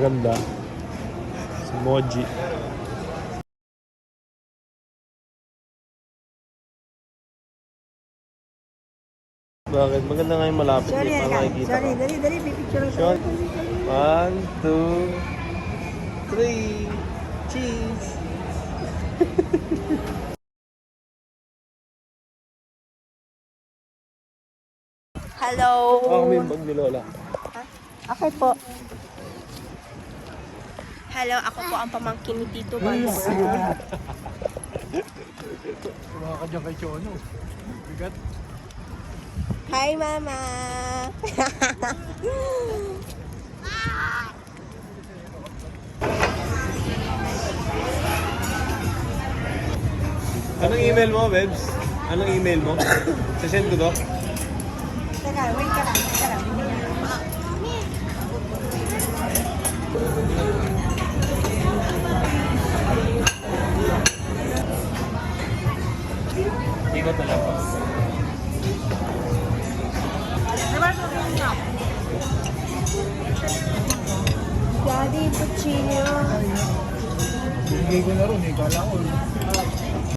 Maganda. Si Moji. Bakit? Maganda nga yung malapit. Sorry, Hindi pa nakikita sorry. ka. Dali, pipicture ako. Shot. 1, 2, 3. Cheese! Hello. Ako may bag ni Lola. Okay po. Hello, ako po ang pamangkin ni Tito Banz. Sumaka ka dyan kay Chono. Bigat. Hi, Mama. Anong email mo, Bebs? Anong email mo? Sasend ko to? Teka, wait ka lang. Teka lang. Ikot na lang. Daddy, Puccino. Bigay ko na rin eh. Kala ko.